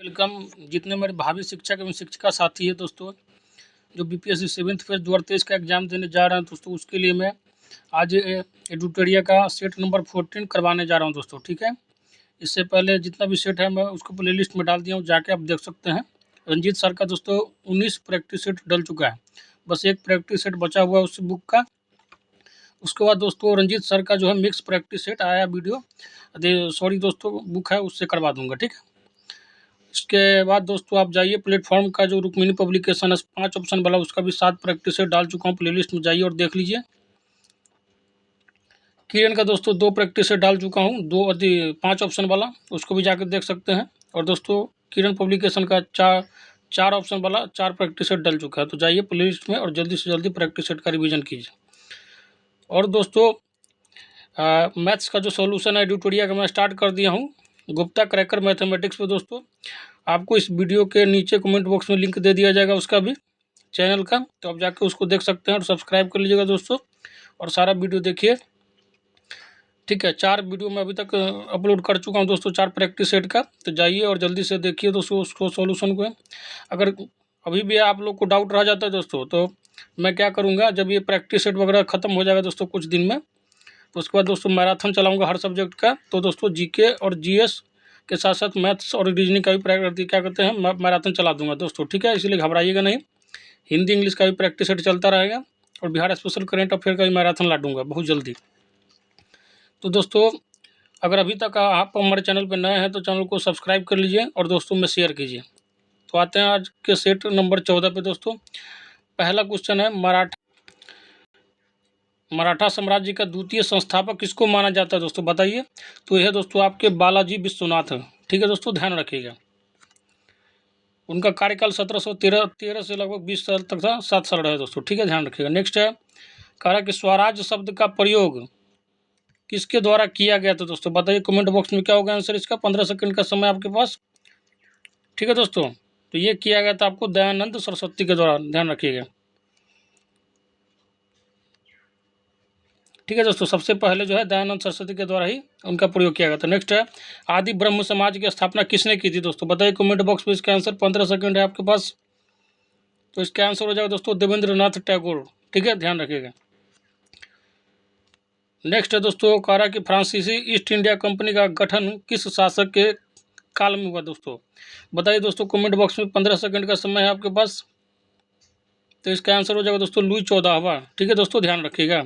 Welcome. जितने मेरे भावी शिक्षक एवं शिक्षिका साथी है दोस्तों, जो बीपीएससी 7th फेज 2023 का एग्ज़ाम देने जा रहे हैं दोस्तों, उसके लिए मैं आज एडुटोरिया का सेट नंबर 14 करवाने जा रहा हूं दोस्तों। ठीक है, इससे पहले जितना भी सेट है मैं उसको प्ले लिस्ट में डाल दिया हूँ, जाके आप देख सकते हैं। रंजीत सर का दोस्तों 19 प्रैक्टिस सेट डल चुका है, बस एक प्रैक्टिस सेट बचा हुआ है उस बुक का। उसके बाद दोस्तों रंजीत सर का जो है मिक्स प्रैक्टिस सेट आया वीडियो, सॉरी दोस्तों, बुक है उससे करवा दूंगा। ठीक है, इसके बाद दोस्तों आप जाइए प्लेटफॉर्म का जो रुक्मिणी पब्लिकेशन है 5 ऑप्शन वाला, उसका भी 7 प्रैक्टिस सेट डाल चुका हूँ, प्लेलिस्ट में जाइए और देख लीजिए। किरण का दोस्तों 2 प्रैक्टिस सेट डाल चुका हूँ, 5 ऑप्शन वाला, उसको भी जाकर देख सकते हैं। और दोस्तों किरण पब्लिकेशन का 4 ऑप्शन वाला 4 प्रैक्टिस सेट डल चुका है, तो जाइए प्लेलिस्ट में और जल्दी से जल्दी प्रैक्टिस सेट का रिविजन कीजिए। और दोस्तों मैथ्स का जो सॉल्यूशन है एडुटोरिया का मैं स्टार्ट कर दिया हूँ, गुप्ता क्रैकर मैथमेटिक्स पे। दोस्तों आपको इस वीडियो के नीचे कमेंट बॉक्स में लिंक दे दिया जाएगा उसका भी, चैनल का, तो आप जाके उसको देख सकते हैं और सब्सक्राइब कर लीजिएगा दोस्तों, और सारा वीडियो देखिए। ठीक है, 4 वीडियो मैं अभी तक अपलोड कर चुका हूं दोस्तों, 4 प्रैक्टिस सेट का, तो जाइए और जल्दी से देखिए दोस्तों उसको, सॉल्यूशन को। अगर अभी भी आप लोग को डाउट रह जाता है दोस्तों, तो मैं क्या करूँगा, जब ये प्रैक्टिस सेट वगैरह ख़त्म हो जाएगा दोस्तों कुछ दिन में, तो उसके बाद दोस्तों मैराथन चलाऊँगा हर सब्जेक्ट का। तो दोस्तों जीके और जीएस के साथ साथ मैथ्स और रीजनिंग का भी क्या कहते हैं मैराथन चला दूंगा दोस्तों। ठीक है, इसलिए घबराइएगा नहीं, हिंदी इंग्लिश का भी प्रैक्टिस सेट चलता रहेगा, और बिहार स्पेशल करंट अफेयर का भी मैराथन ला दूंगा बहुत जल्दी। तो दोस्तों अगर अभी तक आप हमारे चैनल पर नए हैं तो चैनल को सब्सक्राइब कर लीजिए और दोस्तों में शेयर कीजिए। तो आते हैं आज के सेट नंबर 14 पे दोस्तों। पहला क्वेश्चन है, मराठा साम्राज्य का द्वितीय संस्थापक किसको माना जाता है दोस्तों, बताइए। तो यह दोस्तों आपके बालाजी विश्वनाथ है। ठीक है दोस्तों, ध्यान रखिएगा। उनका कार्यकाल 1713 से लगभग 20 साल तक था, 7 साल रहे दोस्तों। ठीक है, ध्यान रखिएगा। नेक्स्ट है, कह रहा कि स्वराज शब्द का प्रयोग किसके द्वारा किया गया था दोस्तों, बताइए कमेंट बॉक्स में क्या होगा आंसर इसका। 15 सेकंड का समय आपके पास। ठीक है दोस्तों, तो ये किया गया था आपको दयानंद सरस्वती के द्वारा, ध्यान रखिएगा। ठीक है दोस्तों, सबसे पहले जो है दयानंद सरस्वती के द्वारा ही उनका प्रयोग किया गया था। नेक्स्ट है, आदि ब्रह्म समाज की स्थापना किसने की थी दोस्तों, बताइए कमेंट बॉक्स में इसका आंसर। 15 सेकंड है आपके पास, तो इसका आंसर हो जाएगा दोस्तों देवेंद्रनाथ टैगोर। ठीक है, ध्यान रखिएगा। नेक्स्ट है दोस्तों, कह रहा कि फ्रांसीसी ईस्ट इंडिया कंपनी का गठन किस शासक के काल में हुआ दोस्तों, बताइए दोस्तों कमेंट बॉक्स में। 15 सेकंड का समय है आपके पास, तो इसका आंसर हो जाएगा दोस्तों लुई 14वां। ठीक है दोस्तों, ध्यान रखिएगा।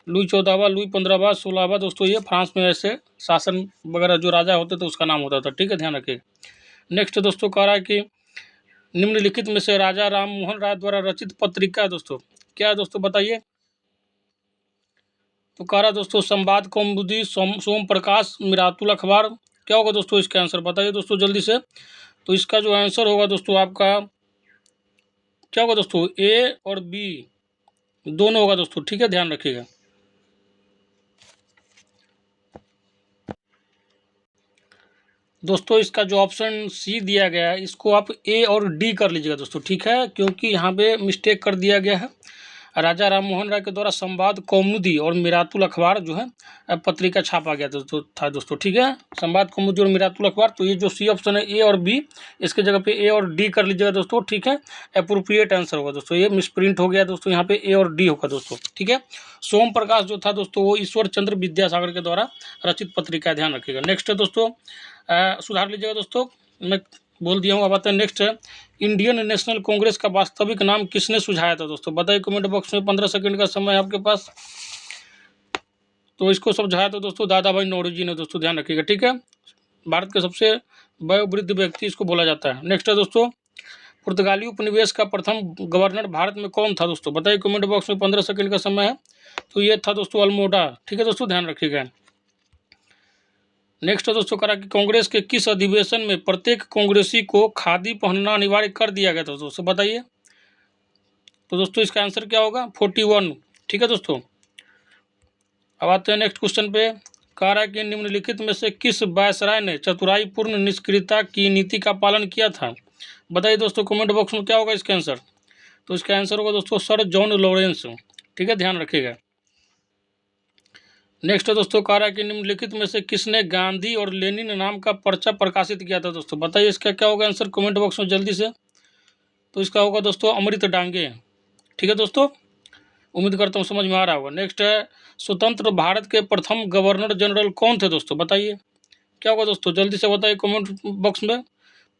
लुई 14वां, लुई 15वां, 16वां दोस्तों, ये फ्रांस में ऐसे शासन वगैरह जो राजा होते थे उसका नाम होता था। ठीक है, ध्यान रखिएगा। नेक्स्ट दोस्तों कह रहा है कि निम्नलिखित में से राजा राम मोहन राय द्वारा रचित पत्रिका दोस्तों क्या है दोस्तों, बताइए। तो कह रहा दोस्तों संवाद कौमुदी, सोम प्रकाश, मिरातुल अखबार, क्या होगा दोस्तों इसका आंसर, बताइए दोस्तों जल्दी से। तो इसका जो आंसर होगा दोस्तों आपका क्या होगा दोस्तों, ए और बी दोनों होगा दोस्तों। ठीक है, ध्यान रखिएगा। दोस्तों इसका जो ऑप्शन सी दिया गया है इसको आप ए और डी कर लीजिएगा दोस्तों। ठीक है, क्योंकि यहाँ पे मिस्टेक कर दिया गया है। राजा राम मोहन राय के द्वारा संवाद कौमुदी और मिरातुल अखबार जो है पत्रिका छापा गया था दोस्तों। ठीक है, संवाद कौमुदी और मिरातुल अखबार, तो ये जो सी ऑप्शन है ए और बी, इसके जगह पे ए और डी कर लीजिएगा दोस्तों। ठीक है, अप्रोप्रिएट आंसर होगा दोस्तों, ये मिसप्रिंट हो गया दोस्तों, यहाँ पे ए और डी होगा दोस्तों। ठीक है, सोम प्रकाश जो था दोस्तों वो ईश्वर चंद्र विद्यासागर के द्वारा रचित पत्रिका, ध्यान रखिएगा। नेक्स्ट है दोस्तों, सुधार लीजिएगा दोस्तों, मैं बोल दिया हूँ। अब आता है नेक्स्ट है, इंडियन नेशनल कांग्रेस का वास्तविक नाम किसने सुझाया था दोस्तों, बताइए कमेंट बॉक्स में। 15 सेकंड का समय है आपके पास, तो इसको समझाया था दोस्तों दादा भाई नौरोजी ने दोस्तों, ध्यान रखिएगा। ठीक है, भारत के सबसे वयोवृद्ध व्यक्ति इसको बोला जाता है। नेक्स्ट है दोस्तों, पुर्तगाली उपनिवेश का प्रथम गवर्नर भारत में कौन था दोस्तों, बताइए कमेंट बॉक्स में। 15 सेकंड का समय है, तो ये था दोस्तों अल्मोड़ा। ठीक है दोस्तों, ध्यान रखिएगा। नेक्स्ट दोस्तों करा कि कांग्रेस के किस अधिवेशन में प्रत्येक कांग्रेसी को खादी पहनना अनिवार्य कर दिया गया था दोस्तों, बताइए। तो दोस्तों इसका आंसर क्या होगा, 41। ठीक है दोस्तों, अब आते हैं नेक्स्ट क्वेश्चन पे। कह रहा है कि निम्नलिखित में से किस वायसराय ने चतुराईपूर्ण निष्क्रियता की नीति का पालन किया था, बताइए दोस्तों कमेंट बॉक्स में क्या होगा इसका आंसर। तो इसका आंसर होगा दोस्तों सर जॉन लॉरेंस। ठीक है, ध्यान रखिएगा। नेक्स्ट है दोस्तों, कह रहा है कि निम्नलिखित में से किसने गांधी और लेनिन नाम का पर्चा प्रकाशित किया था दोस्तों? बताइए इसका क्या होगा आंसर कमेंट बॉक्स में जल्दी से। तो इसका होगा दोस्तों अमृत डांगे। ठीक है दोस्तों, उम्मीद करता हूँ समझ में आ रहा होगा। नेक्स्ट है, स्वतंत्र भारत के प्रथम गवर्नर जनरल कौन थे दोस्तों? बताइए क्या होगा दोस्तों, जल्दी से बताइए कमेंट बॉक्स में।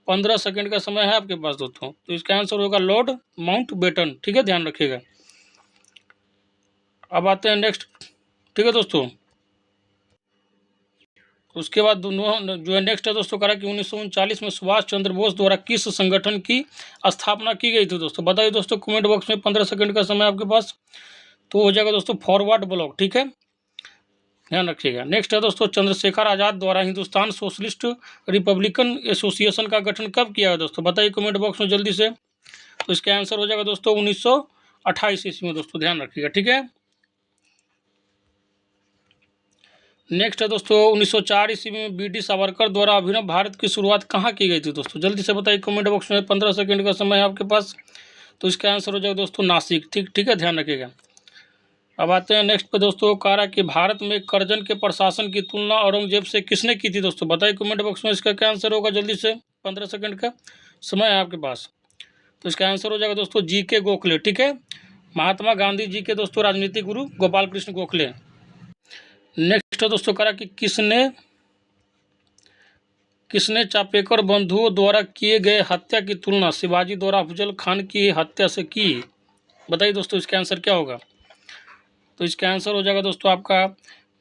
15 सेकंड का समय है आपके पास दोस्तों। तो इसका आंसर होगा लॉर्ड माउंटबेटन। ठीक है, ध्यान रखिएगा। अब आते हैं नेक्स्ट। ठीक है दोस्तों, उसके बाद दोनों जो है नेक्स्ट है दोस्तों, करा कि 1939 में सुभाष चंद्र बोस द्वारा किस संगठन की स्थापना की गई थी दोस्तों? बताइए दोस्तों कमेंट बॉक्स में। 15 सेकंड का समय आपके पास। तो हो जाएगा दोस्तों फॉरवर्ड ब्लॉक। ठीक है, ध्यान रखिएगा। नेक्स्ट है दोस्तों, चंद्रशेखर आज़ाद द्वारा हिंदुस्तान सोशलिस्ट रिपब्लिकन एसोसिएशन का गठन कब किया है दोस्तों? बताइए कमेंट बॉक्स में जल्दी से। तो इसका आंसर हो जाएगा दोस्तों 1928 ईस्वी में दोस्तों, ध्यान रखिएगा। ठीक है, नेक्स्ट है दोस्तों, 1904 ईस्वी में बी.डी. सावरकर द्वारा अभिनव भारत की शुरुआत कहाँ की गई थी दोस्तों? जल्दी से बताइए कमेंट बॉक्स में। 15 सेकंड का समय है आपके पास। तो इसका आंसर हो जाएगा दोस्तों नासिक। ठीक है, ध्यान रखिएगा। अब आते हैं नेक्स्ट पे दोस्तों, कह रहा है कि भारत में करजन के प्रशासन की तुलना औरंगजेब से किसने की थी दोस्तों? बताइए कमेंट बॉक्स में इसका क्या आंसर होगा जल्दी से। 15 सेकंड का समय है आपके पास। तो इसका आंसर हो जाएगा दोस्तों जी.के. गोखले। ठीक है, महात्मा गांधी जी के दोस्तों राजनीतिक गुरु गोपाल कृष्ण गोखले। नेक्स्ट है दोस्तों, कह रहा कि किसने चापेकर बंधुओं द्वारा किए गए हत्या की तुलना शिवाजी द्वारा अफजल खान की हत्या से की? बताइए दोस्तों इसका आंसर क्या होगा। तो इसका आंसर हो जाएगा दोस्तों आपका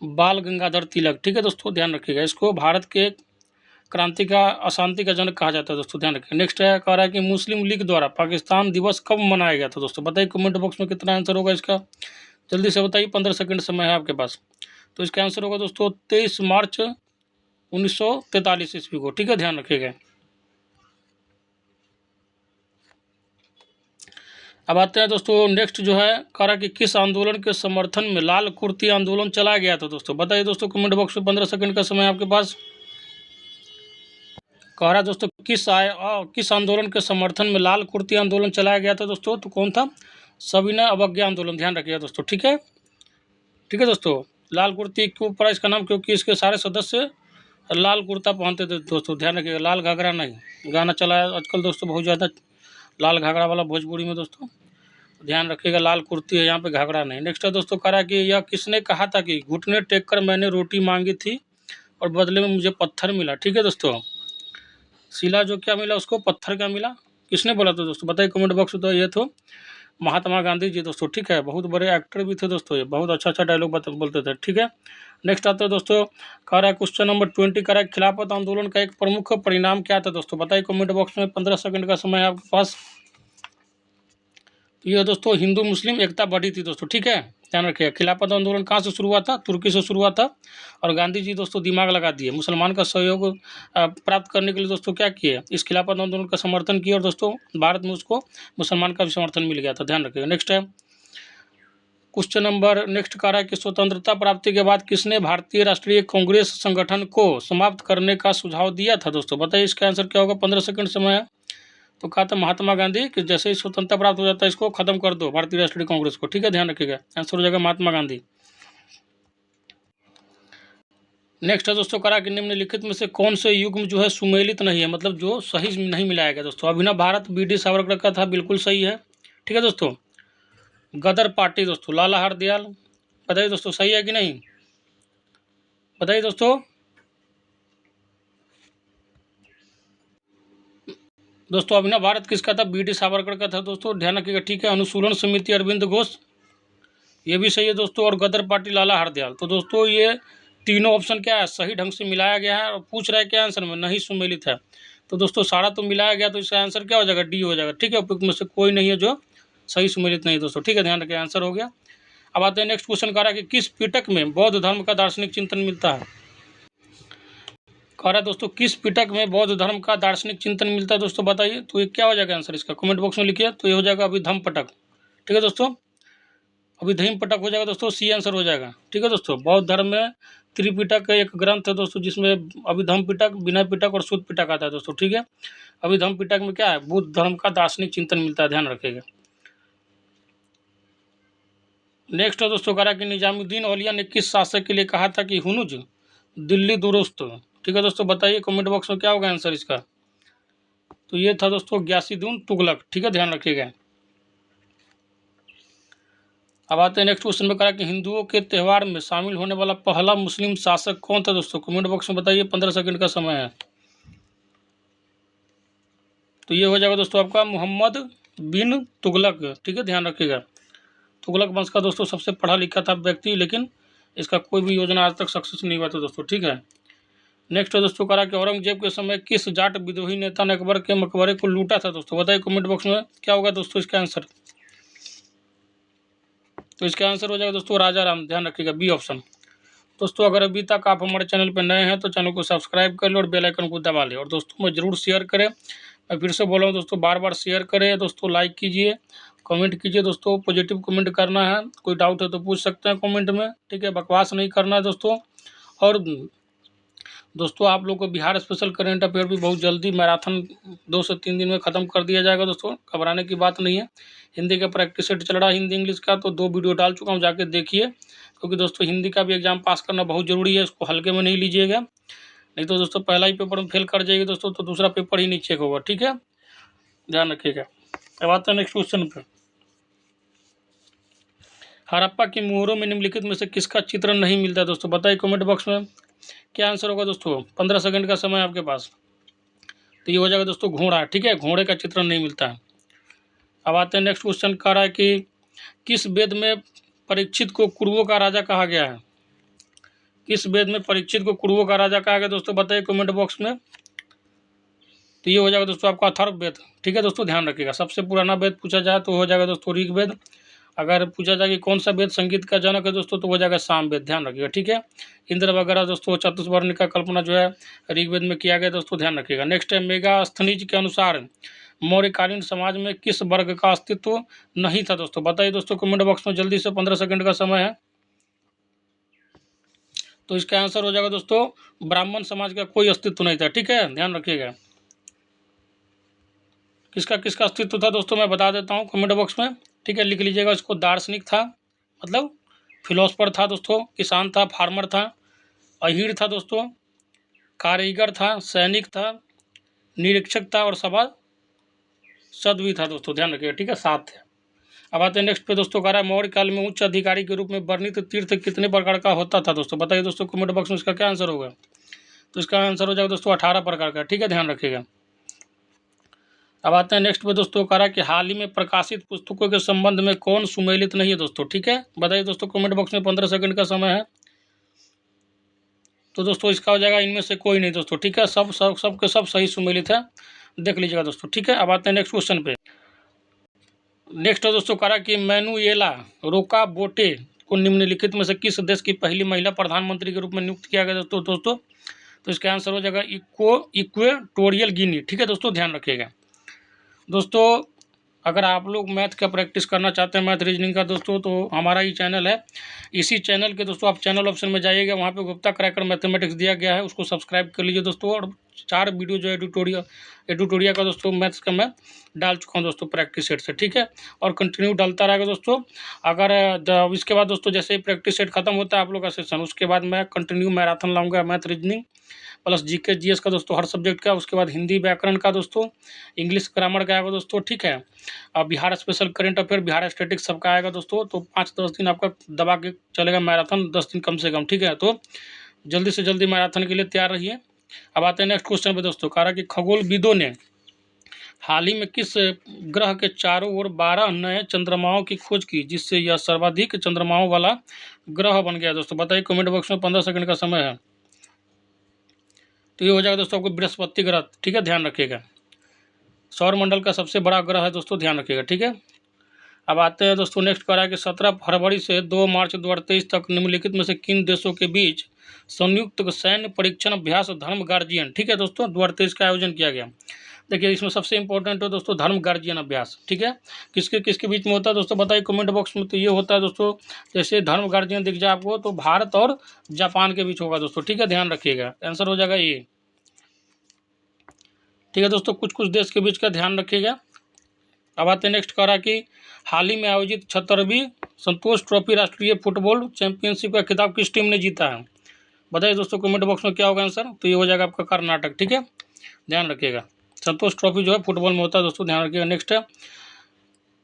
बाल गंगाधर तिलक। ठीक है दोस्तों, ध्यान रखिएगा। इसको भारत के क्रांति का अशांति का जनक कहा जाता है दोस्तों, ध्यान रखिए। नेक्स्ट है, कह रहा है कि मुस्लिम लीग द्वारा पाकिस्तान दिवस कब मनाया गया था दोस्तों? बताइए कमेंट बॉक्स में कितना आंसर होगा इसका, जल्दी से बताइए। 15 सेकंड समय है आपके पास। तो इसका आंसर होगा दोस्तों 23 मार्च 1943 ईस्वी को। ठीक है, ध्यान रखिएगा। अब आते हैं दोस्तों नेक्स्ट जो है, कह रहा कि किस आंदोलन के समर्थन में लाल कुर्ती आंदोलन चलाया गया था दोस्तों? बताइए दोस्तों कमेंट बॉक्स में। 15 सेकंड का समय आपके पास। कह रहा है दोस्तों किस आंदोलन के समर्थन में लाल कुर्ती आंदोलन चलाया गया था दोस्तों? तो कौन था? सविनय अवज्ञा आंदोलन। ध्यान रखिएगा दोस्तों। ठीक है दोस्तों, लाल कुर्ती क्यों पड़ा इसका नाम? क्योंकि इसके सारे सदस्य लाल कुर्ता पहनते थे दोस्तों, ध्यान रखिएगा। लाल घाघरा नहीं। गाना चला है आजकल दोस्तों बहुत ज़्यादा लाल घाघरा वाला भोजपुरी में दोस्तों, ध्यान रखिएगा। लाल कुर्ती है यहाँ पे, घाघरा नहीं। नेक्स्ट है दोस्तों, कह रहा है कि यह किसने कहा था कि घुटने टेक कर मैंने रोटी मांगी थी और बदले में मुझे पत्थर मिला? ठीक है दोस्तों, सिला जो क्या मिला उसको, पत्थर क्या मिला? किसने बोला था दोस्तों? बताइए कमेंट बॉक्स में। तो ये तो महात्मा गांधी जी दोस्तों। ठीक है, बहुत बड़े एक्टर भी थे दोस्तों, ये बहुत अच्छा डायलॉग बोलते थे। ठीक है, नेक्स्ट आता है दोस्तों, कह रहा है क्वेश्चन नंबर 20, कह रहा है खिलाफत आंदोलन का एक प्रमुख परिणाम क्या था दोस्तों? बताइए कमेंट बॉक्स में। 15 सेकंड का समय है आपके पास। तो ये दोस्तों हिंदू मुस्लिम एकता बढ़ी थी दोस्तों। ठीक है, ध्यान रखिएगा। खिलाफत आंदोलन कहाँ से शुरू हुआ था? तुर्की से शुरू हुआ था। और गांधी जी दोस्तों दिमाग लगा दिए, मुसलमान का सहयोग प्राप्त करने के लिए दोस्तों क्या किए, इस खिलाफत आंदोलन का समर्थन किया और दोस्तों भारत में उसको मुसलमान का भी समर्थन मिल गया था। ध्यान रखिएगा। नेक्स्ट है क्वेश्चन नंबर नेक्स्ट, कह रहा है कि स्वतंत्रता प्राप्ति के बाद किसने भारतीय राष्ट्रीय कांग्रेस संगठन को समाप्त करने का सुझाव दिया था दोस्तों? बताइए इसका आंसर क्या होगा। 15 सेकंड समय है। तो कहा था महात्मा गांधी कि जैसे ही स्वतंत्रता प्राप्त हो जाता है इसको खत्म कर दो, भारतीय राष्ट्रीय कांग्रेस को। ठीक है, ध्यान रखिएगा। आंसर हो जाएगा महात्मा गांधी। नेक्स्ट है दोस्तों, करा कि निम्नलिखित में से कौन से युग्म जो है सुमेलित नहीं है, मतलब जो सही नहीं मिलाया गया दोस्तों? अभिनव भारत बी.डी. सावरकर का था, बिल्कुल सही है। ठीक है दोस्तों, गदर पार्टी दोस्तों लाला हरदयाल। बताइए दोस्तों सही है कि नहीं, बताइए दोस्तों। दोस्तों अभिनव भारत किसका था? बी.डी. सावरकर का था दोस्तों, ध्यान रखिएगा। ठीक है, अनुसूलन समिति अरविंद घोष, ये भी सही है दोस्तों। और गदर पार्टी लाला हरदयाल। तो दोस्तों ये तीनों ऑप्शन क्या है, सही ढंग से मिलाया गया है। और पूछ रहा है क्या आंसर में, नहीं सुमेलित है। तो दोस्तों सारा तो मिलाया गया, तो इसका आंसर क्या हो जाएगा? डी हो जाएगा। ठीक है, उपयुक्त में से कोई नहीं है जो सही सुमेलित नहीं दोस्तों। ठीक है, ध्यान रखिए, आंसर हो गया। अब आते हैं नेक्स्ट क्वेश्चन, कह रहा है कि किस पिटक में बौद्ध धर्म का दार्शनिक चिंतन मिलता है? कह रहा है दोस्तों किस पिटक में बौद्ध धर्म का दार्शनिक चिंतन मिलता है दोस्तों? बताइए। तो ये क्या हो जाएगा आंसर इसका, कमेंट बॉक्स में लिखिए। तो ये हो जाएगा अभिधम्म पटक। ठीक है दोस्तों, अभिधम्म पटक हो जाएगा दोस्तों, सी आंसर हो जाएगा। ठीक है दोस्तों, बौद्ध धर्म में त्रिपिटक एक ग्रंथ है दोस्तों, जिसमें अभिधम्म पिटक, विनय पिटक और शुद्ध पिटक आता है दोस्तों। ठीक है, अभिधम्म पिटक में क्या है, बुद्ध धर्म का दार्शनिक चिंतन मिलता है, ध्यान रखिएगा। नेक्स्ट है दोस्तों, करा कि निजामुद्दीन औलिया ने किस शासक के लिए कहा था कि हुनुज दिल्ली दुरुस्त। ठीक है दोस्तों, बताइए कमेंट बॉक्स में क्या होगा आंसर इसका। तो ये था दोस्तों ग्यासुद्दीन तुगलक। ठीक है, ध्यान रखिएगा। अब आते हैं नेक्स्ट क्वेश्चन में, कहा कि हिंदुओं के त्यौहार में शामिल होने वाला पहला मुस्लिम शासक कौन था दोस्तों। कमेंट बॉक्स में बताइए, 15 सेकंड का समय है। तो ये हो जाएगा दोस्तों आपका मोहम्मद बिन तुगलक। ठीक है, ध्यान रखिएगा। तुगलक वंश का दोस्तों सबसे पढ़ा लिखा था व्यक्ति, लेकिन इसका कोई भी योजना आज तक सक्सेस नहीं हुआ था दोस्तों। ठीक है, नेक्स्ट है दोस्तों, कहा कि औरंगजेब के समय किस जाट विद्रोही नेता ने अकबर के मकबरे को लूटा था दोस्तों। बताइए कमेंट बॉक्स में क्या होगा दोस्तों इसका आंसर। तो इसका आंसर हो जाएगा दोस्तों राजा राम। ध्यान रखिएगा, बी ऑप्शन। दोस्तों अगर अभी तक आप हमारे चैनल पर नए हैं तो चैनल को सब्सक्राइब कर लो और बेल आइकन को दबा लें, और दोस्तों में ज़रूर शेयर करें। मैं फिर से बोल रहा हूँ दोस्तों, बार बार शेयर करें दोस्तों, लाइक कीजिए, कमेंट कीजिए दोस्तों, पॉजिटिव कमेंट करना है। कोई डाउट है तो पूछ सकते हैं कमेंट में। ठीक है, बकवास नहीं करना है दोस्तों। और दोस्तों आप लोग को बिहार स्पेशल करंट अफेयर भी बहुत जल्दी मैराथन 2 से 3 दिन में ख़त्म कर दिया जाएगा दोस्तों, घबराने की बात नहीं है। हिंदी का प्रैक्टिस सेट चल रहा है, हिंदी इंग्लिश का, तो 2 वीडियो डाल चुका हूँ, जाके देखिए। क्योंकि दोस्तों हिंदी का भी एग्जाम पास करना बहुत ज़रूरी है, इसको हल्के में नहीं लीजिएगा, नहीं तो दोस्तों पहला ही पेपर में फेल कर जाएगी दोस्तों, तो दूसरा पेपर ही नहीं चेक होगा। ठीक है, ध्यान रखिएगा। अब आते हैं नेक्स्ट क्वेश्चन पे। हड़प्पा की मोहरों में निम्नलिखित में से किसका चित्रण नहीं मिलता दोस्तों। बताइए कमेंट बॉक्स में क्या आंसर होगा दोस्तों। 15 सेकंड का समय आपके पास। तो ये हो जाएगा दोस्तों घोड़ा। ठीक है, घोड़े का चित्रण नहीं मिलता है। अब आते हैं नेक्स्ट क्वेश्चन, कह रहा है कि किस वेद में परीक्षित को कुरुओं का राजा कहा गया है। किस वेद में परीक्षित को कुरुओं का राजा कहा गया दोस्तों, बताइए कमेंट बॉक्स में। तो ये हो जाएगा दोस्तों आपका अथर्ववेद। ठीक है दोस्तों, ध्यान रखिएगा। सबसे पुराना वेद पूछा जाए तो हो जाएगा दोस्तों ऋग्वेद। अगर पूछा जाए कि कौन सा वेद संगीत का जनक है दोस्तों, तो हो जाएगा सामवेद। ध्यान रखिएगा। ठीक है, इंद्र वगैरह दोस्तों चतुर्वर्ण का कल्पना जो है ऋग्वेद में किया गया दोस्तों, ध्यान रखिएगा। नेक्स्ट है, मेगास्थनीज के अनुसार मौर्यकालीन समाज में किस वर्ग का अस्तित्व नहीं था दोस्तों। बताइए दोस्तों कमेंट बॉक्स में जल्दी से, 15 सेकंड का समय है। तो इसका आंसर हो जाएगा दोस्तों ब्राह्मण समाज का कोई अस्तित्व नहीं था। ठीक है, ध्यान रखिएगा। किसका किसका अस्तित्व था दोस्तों मैं बता देता हूँ कमेंट बॉक्स में। ठीक है, लिख लीजिएगा इसको। दार्शनिक था, मतलब फिलोसफर था दोस्तों, किसान था, फार्मर था, अहीर था दोस्तों, कारीगर था, सैनिक था, निरीक्षक था, और सभासद भी था दोस्तों, ध्यान रखिएगा। ठीक है, 7 थे। अब आते हैं नेक्स्ट पे दोस्तों, कह रहा है मौर्य काल में उच्च अधिकारी के रूप में वर्णित तीर्थ कितने प्रकार का होता था दोस्तों। बताइए दोस्तों कमेंट बॉक्स में इसका क्या आंसर होगा। तो इसका आंसर हो जाएगा दोस्तों 18 प्रकार का। ठीक है, ध्यान रखिएगा। अब आते हैं नेक्स्ट पे दोस्तों, कह रहा है कि हाल ही में प्रकाशित पुस्तकों के संबंध में कौन सुमेलित नहीं है दोस्तों। ठीक है, बताइए दोस्तों कमेंट बॉक्स में, 15 सेकंड का समय है। तो दोस्तों इसका हो जाएगा इनमें से कोई नहीं दोस्तों। ठीक है, सब के सब सही सुमेलित है, देख लीजिएगा दोस्तों। ठीक है, अब आते हैं नेक्स्ट क्वेश्चन पे। नेक्स्ट है दोस्तों, कह रहा है कि मैनुएला रोका बोटे को निम्नलिखित में से किस देश की पहली महिला प्रधानमंत्री के रूप में नियुक्त किया गया दोस्तों। तो इसका आंसर हो जाएगा इक्वेटोरियल गिनी। ठीक है दोस्तों, ध्यान रखिएगा। दोस्तों अगर आप लोग मैथ का प्रैक्टिस करना चाहते हैं, मैथ रीजनिंग का दोस्तों, तो हमारा ही चैनल है। इसी चैनल के दोस्तों आप चैनल ऑप्शन में जाइएगा, वहाँ पे गुप्ता क्रैकर मैथमेटिक्स दिया गया है, उसको सब्सक्राइब कर लीजिए दोस्तों। और 4 वीडियो जो एडिटोरिया का दोस्तों मैथ्स का मैं डाल चुका हूँ दोस्तों प्रैक्टिस सेट से। ठीक है, और कंटिन्यू डालता रहेगा दोस्तों। अगर इसके बाद दोस्तों जैसे ही प्रैक्टिस सेट खत्म होता है आप लोग का सेशन, उसके बाद मैं कंटिन्यू मैराथन लाऊंगा, math reasoning plus GK GS का दोस्तों, हर सब्जेक्ट का। उसके बाद हिंदी व्याकरण का दोस्तों, इंग्लिश ग्रामर का आएगा दोस्तों। ठीक है, Bihar special current affair, Bihar statics सबका आएगा दोस्तों। तो 5-10 दिन आपका दबा के चलेगा मैराथन, 10 दिन कम से कम। ठीक है, तो जल्दी से जल्दी मैराथन के लिए तैयार रहिए। अब आते हैं नेक्स्ट क्वेश्चन पे दोस्तों, कह रहा कि खगोलविदों ने हाल ही में किस ग्रह के चारों ओर 12 नए चंद्रमाओं की खोज की, जिससे यह सर्वाधिक चंद्रमाओं वाला ग्रह बन गया दोस्तों। बताइए कमेंट बॉक्स में, 15 सेकंड का समय है। तो ये हो जाएगा दोस्तों आपको बृहस्पति ग्रह। ठीक है, ध्यान रखिएगा। सौरमंडल का सबसे बड़ा ग्रह है दोस्तों, ध्यान रखिएगा। ठीक है, अब आते हैं दोस्तों नेक्स्ट, कह रहा है कि 17 फरवरी से 2 मार्च 2023 तक निम्नलिखित में से किन देशों के बीच संयुक्त सैन्य परीक्षण अभ्यास धर्म गार्जियन, ठीक है दोस्तों, 2023 का आयोजन किया गया। देखिए इसमें सबसे इंपॉर्टेंट है दोस्तों धर्म गार्जियन अभ्यास। ठीक है, किसके किसके बीच में होता है दोस्तों, बताइए कमेंट बॉक्स में। तो ये होता है दोस्तों, जैसे धर्म गार्जियन दिख जाए आपको, तो भारत और जापान के बीच होगा दोस्तों। ठीक है, ध्यान रखिएगा, आंसर हो जाएगा ये। ठीक है दोस्तों, कुछ कुछ देश के बीच का ध्यान रखिएगा। अब आते हैं नेक्स्ट, कह रहा कि हाल ही में आयोजित 76वीं संतोष ट्रॉफी राष्ट्रीय फुटबॉल चैंपियनशिप का खिताब किस टीम ने जीता है? बताइए दोस्तों कमेंट बॉक्स में क्या होगा आंसर। तो ये हो जाएगा आपका कर्नाटक। ठीक है, ध्यान रखिएगा। संतोष ट्रॉफी जो है फुटबॉल में होता है दोस्तों, ध्यान रखिएगा। नेक्स्ट है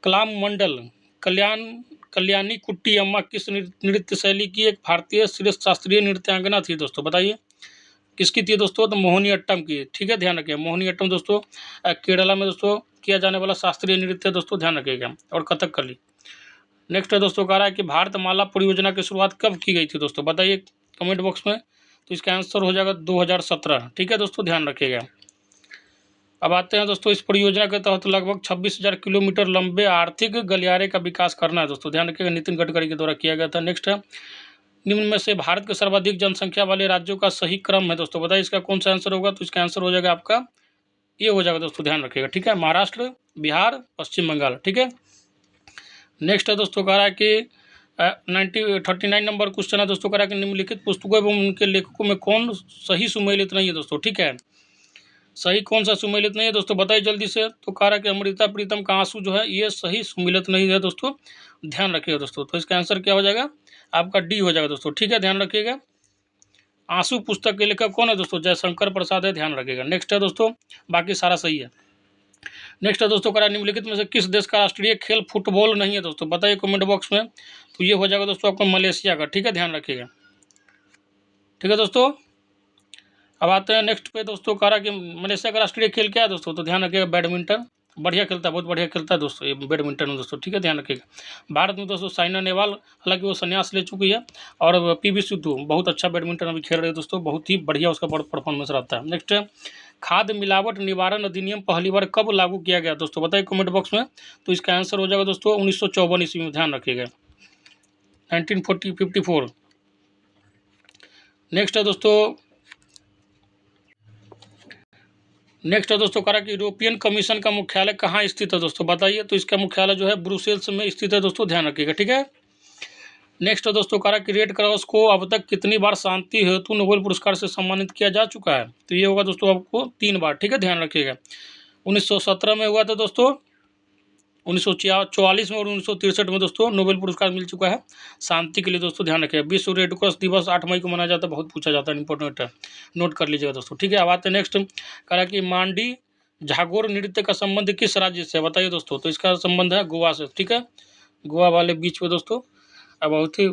कलामंडल कल्याणी कुट्टी अम्मा किस नृत्य शैली की एक भारतीय श्रेष्ठ शास्त्रीय नृत्यांगना थी दोस्तों? बताइए किसकी थी दोस्तों? तो मोहिनी अट्टम की। ठीक है, ध्यान रखिएगा। मोहिनी अट्टम दोस्तों केरला में दोस्तों किया जाने वाला शास्त्रीय नृत्य दोस्तों, ध्यान रखिएगा। और कथकली। नेक्स्ट है दोस्तों कह रहा है कि भारतमाला परियोजना की शुरुआत कब की गई थी दोस्तों? बताइए कमेंट बॉक्स में। तो इसका आंसर हो जाएगा 2017। ठीक है दोस्तों, ध्यान रखिएगा। अब आते हैं दोस्तों, इस परियोजना के तहत लगभग 26,000 किलोमीटर लंबे आर्थिक गलियारे का विकास करना है दोस्तों, ध्यान रखिएगा। नितिन गडकरी के द्वारा किया गया था। नेक्स्ट है निम्न में से भारत के सर्वाधिक जनसंख्या वाले राज्यों का सही क्रम है दोस्तों? बताइए इसका कौन सा आंसर होगा? तो इसका आंसर हो जाएगा आपका ये हो जाएगा दोस्तों, ध्यान रखिएगा। ठीक है, महाराष्ट्र, बिहार, पश्चिम बंगाल। ठीक है, नेक्स्ट है दोस्तों कह रहा है कि 39 नंबर क्वेश्चन है दोस्तों, कह रहा है कि निम्नलिखित पुस्तकों एवं उनके लेखकों में कौन सही सुमेलित नहीं है दोस्तों? ठीक है, सही कौन सा सुमेलित नहीं है दोस्तों? बताइए जल्दी से। तो कह रहा है कि अमृता प्रीतम का आंसू जो है ये सही सुमेलित नहीं है दोस्तों, ध्यान रखिएगा दोस्तों। तो इसका आंसर क्या हो जाएगा आपका? डी हो जाएगा दोस्तों। ठीक है, ध्यान रखिएगा। आंसू पुस्तक के लेखक कौन है दोस्तों? जयशंकर प्रसाद है, ध्यान रखिएगा। नेक्स्ट है दोस्तों, बाकी सारा सही है। नेक्स्ट है दोस्तों करा निम्नलिखित में से किस देश का राष्ट्रीय खेल फुटबॉल नहीं है दोस्तों? बताइए कमेंट बॉक्स में। तो ये हो जाएगा दोस्तों आपका मलेशिया का। ठीक है, ध्यान रखिएगा। ठीक है दोस्तों, अब आते हैं नेक्स्ट पे दोस्तों। कह रहा कि मलेशिया का राष्ट्रीय खेल क्या है दोस्तों? तो ध्यान रखिएगा बैडमिंटन। बढ़िया खेलता है, बहुत बढ़िया खेलता है दोस्तों ये बैडमिंटन में दोस्तों। ठीक है, ध्यान रखिएगा। भारत में दोस्तों साइना नेहवाल, हालांकि वो संन्यास ले चुकी है, और पीवी सिंधु बहुत अच्छा बैडमिंटन अभी खेल रहे हैं दोस्तों, बहुत ही बढ़िया उसका परफॉर्मेंस रहता है। नेक्स्ट है खाद्य मिलावट निवारण अधिनियम पहली बार कब लागू किया गया दोस्तों? बताइए कमेंट बॉक्स में। तो इसका आंसर हो जाएगा दोस्तों 1954 ईस्वी में, ध्यान रखिएगा, 1954। नेक्स्ट है दोस्तों कह रहा कि यूरोपियन कमीशन का मुख्यालय कहाँ स्थित है दोस्तों? बताइए। तो इसका मुख्यालय जो है ब्रुसेल्स में स्थित है दोस्तों, ध्यान रखिएगा। ठीक है, नेक्स्ट है दोस्तों कह रहा कि रेड क्रॉस को अब तक कितनी बार शांति हेतु नोबेल पुरस्कार से सम्मानित किया जा चुका है? तो ये होगा दोस्तों आपको 3 बार। ठीक है, ध्यान रखिएगा। 1917 में हुआ था दोस्तों, 1944 में और 1963 में दोस्तों नोबेल पुरस्कार मिल चुका है शांति के लिए दोस्तों, ध्यान रखिएगा। विश्व रेड क्रॉस दिवस 8 मई को मनाया जाता है, बहुत पूछा जाता है, इंपॉर्टेंट है, नोट कर लीजिएगा दोस्तों। ठीक है, अब आते हैं नेक्स्ट। कह रहा कि मांडी झागोर नृत्य का संबंध किस राज्य से है? बताइए दोस्तों। तो इसका संबंध है गोवा से। ठीक है, गोवा वाले बीच में दोस्तों, अब बहुत ही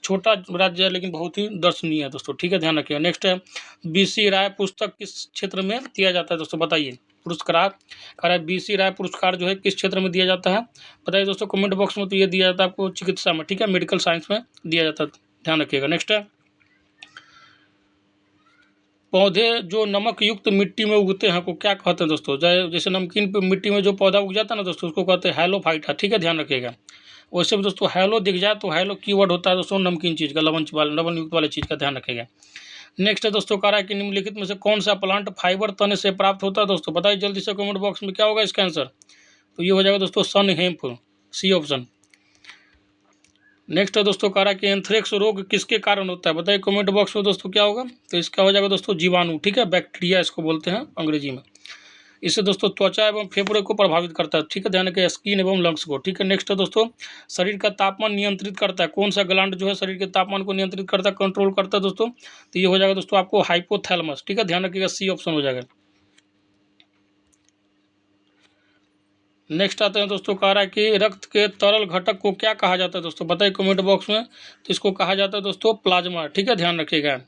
छोटा राज्य है लेकिन बहुत ही दर्शनीय है दोस्तों। ठीक है, ध्यान रखिएगा। नेक्स्ट है बीसी राय पुस्तक किस क्षेत्र में दिया जाता है दोस्तों? बताइए। पुरस्कार कह रहा है बीसी राय पुरस्कार जो है किस क्षेत्र में दिया जाता है? बताइए दोस्तों कमेंट बॉक्स में। तो ये दिया जाता है आपको चिकित्सा में। ठीक है, मेडिकल साइंस में दिया जाता है, ध्यान रखिएगा। नेक्स्ट है पौधे जो नमक युक्त मिट्टी में उगते हैं को क्या कहते हैं दोस्तों? जैसे नमकीन पे मिट्टी में जो पौधा उग जाता है ना दोस्तों, उसको कहते हैं हैलोफाइटा। ठीक है, ध्यान रखिएगा। वैसे भी दोस्तों हैलो दिख जाए तो हैलो कीवर्ड होता है दोस्तों नमकीन चीज़ का, लवण युक्त वाले चीज़ का, ध्यान रखिएगा। नेक्स्ट है दोस्तों कह रहा है कि निम्नलिखित में से कौन सा प्लांट फाइबर तने से प्राप्त होता है दोस्तों? बताइए जल्दी से कमेंट बॉक्स में क्या होगा इसका आंसर। तो ये हो जाएगा दोस्तों सन हेम्प, सी ऑप्शन। नेक्स्ट है दोस्तों कह रहा है कि एंथ्रेक्स रोग किसके कारण होता है? बताइए कमेंट बॉक्स में दोस्तों क्या होगा। तो इसका हो जाएगा दोस्तों जीवाणु। ठीक है, बैक्टीरिया इसको बोलते हैं अंग्रेजी में। इससे दोस्तों त्वचा एवं फेफड़े को प्रभावित करता है। ठीक है, ध्यान रखिए, स्किन एवं लंग्स को। ठीक है, नेक्स्ट है दोस्तों शरीर का तापमान नियंत्रित करता है कौन सा ग्लैंड जो है शरीर के तापमान को नियंत्रित करता है, कंट्रोल करता है दोस्तों? तो ये हो जाएगा दोस्तों आपको हाइपोथैलेमस। ठीक है, ध्यान रखिएगा, सी ऑप्शन हो जाएगा। नेक्स्ट आते हैं दोस्तों कह रहा है कि रक्त के तरल घटक को क्या कहा जाता है दोस्तों? बताइए कमेंट बॉक्स में। तो इसको कहा जाता है दोस्तों प्लाज्मा। ठीक है, ध्यान रखिएगा।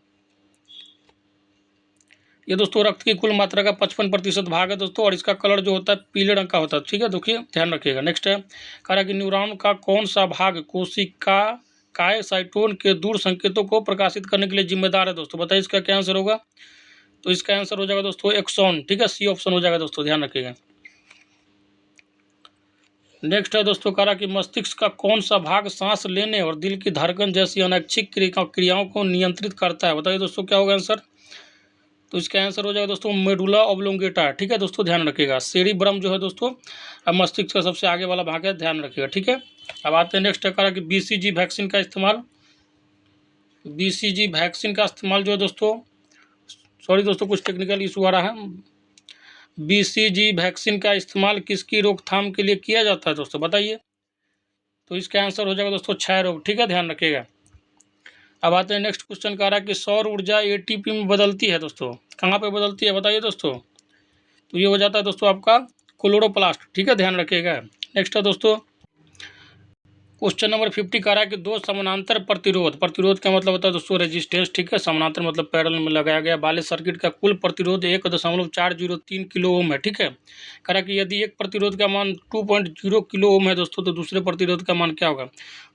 ये दोस्तों रक्त की कुल मात्रा का 55% भाग है दोस्तों, और इसका कलर जो होता है पीले रंग का होता है। ठीक है, देखिए ध्यान रखिएगा। नेक्स्ट है कह रहा है कि न्यूरॉन का कौन सा भाग कोशिका काय साइटोन के दूर संकेतों को प्रकाशित करने के लिए जिम्मेदार है दोस्तों? बताइए इसका क्या आंसर होगा। तो इसका आंसर हो जाएगा दोस्तों एक्सॉन। ठीक है, सी ऑप्शन हो जाएगा दोस्तों, ध्यान रखिएगा। नेक्स्ट है दोस्तों कह रहा कि मस्तिष्क का कौन सा भाग सांस लेने और दिल की धड़कन जैसी अनैच्छिक क्रियाओं को नियंत्रित करता है? बताइए दोस्तों क्या होगा आंसर। तो इसका आंसर हो जाएगा दोस्तों मेडुला ऑब्लोंगेटा। ठीक है दोस्तों, ध्यान रखिएगा। सेरिब्रम जो है दोस्तों मस्तिष्क का सबसे आगे वाला भाग है, ध्यान रखिएगा। ठीक है, अब आते हैं नेक्स्ट कह रहा कि बीसीजी वैक्सीन का इस्तेमाल जो है दोस्तों, सॉरी दोस्तों कुछ टेक्निकल इशू आ रहा है। बीसीजी वैक्सीन का इस्तेमाल किसकी रोकथाम के लिए किया जाता है दोस्तों? बताइए। तो इसका आंसर हो जाएगा दोस्तों क्षय रोग। ठीक है, ध्यान रखिएगा। अब आते हैं नेक्स्ट क्वेश्चन का रहा है कि सौर ऊर्जा एटीपी में बदलती है दोस्तों, कहाँ पे बदलती है बताइए दोस्तों। तो ये हो जाता है दोस्तों आपका क्लोरोप्लास्ट। ठीक है, ध्यान रखिएगा। नेक्स्ट है दोस्तों क्वेश्चन नंबर 50 कह रहा है कि दो समानांतर प्रतिरोध, प्रतिरोध का मतलब होता है दोस्तों रेजिस्टेंस। ठीक है, समानांतर मतलब पैरेलल में लगाया गया वाले सर्किट का कुल प्रतिरोध 1.403 किलो ओम है। ठीक है, कह रहा है कि यदि एक प्रतिरोध का मान 2.0 किलो ओम है दोस्तों, तो दूसरे प्रतिरोध का मान क्या होगा।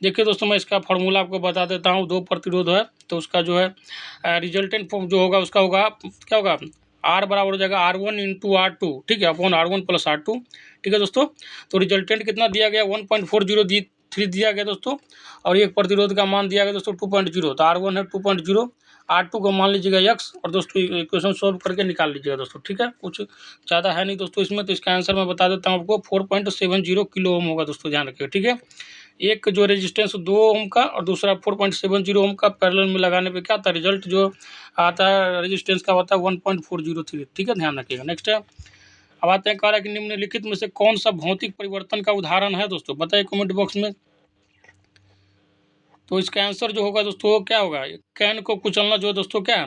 देखिए दोस्तों, मैं इसका फॉर्मूला आपको बता देता हूँ। दो प्रतिरोध है तो उसका जो है रिजल्टेंट जो होगा उसका होगा क्या होगा, आर बराबर हो जाएगा R1 इंटू R2। ठीक है, अपॉन R1 प्लस R2। ठीक है दोस्तों, तो रिजल्टेंट कितना दिया गया 1.40 दिया गया दोस्तों, और एक प्रतिरोध का मान दिया गया दोस्तों 2.0। तो R1 है 2.0, R2 को मान लीजिएगा x, और दोस्तों इक्वेशन सॉल्व करके निकाल लीजिएगा दोस्तों। ठीक है, कुछ ज़्यादा है नहीं दोस्तों इसमें। तो इसका आंसर मैं बता देता हूँ आपको 4.70 किलो ओम होगा दोस्तों, ध्यान रखिएगा। ठीक है, एक जो रेजिस्टेंस 2 ओम का और दूसरा 4.70 ओम का पैरेलल में लगाने पे क्या आता है, रिजल्ट जो आता है रेजिस्टेंस का होता है 1.403। ठीक है, ध्यान रखिएगा। नेक्स्ट है, अब आते हैं कह रहा है कि निम्नलिखित में से कौन सा भौतिक परिवर्तन का उदाहरण है दोस्तों, बताइए कमेंट बॉक्स में। तो इसका आंसर जो होगा दोस्तों क्या होगा, कैन को कुचलना जो है दोस्तों क्या है,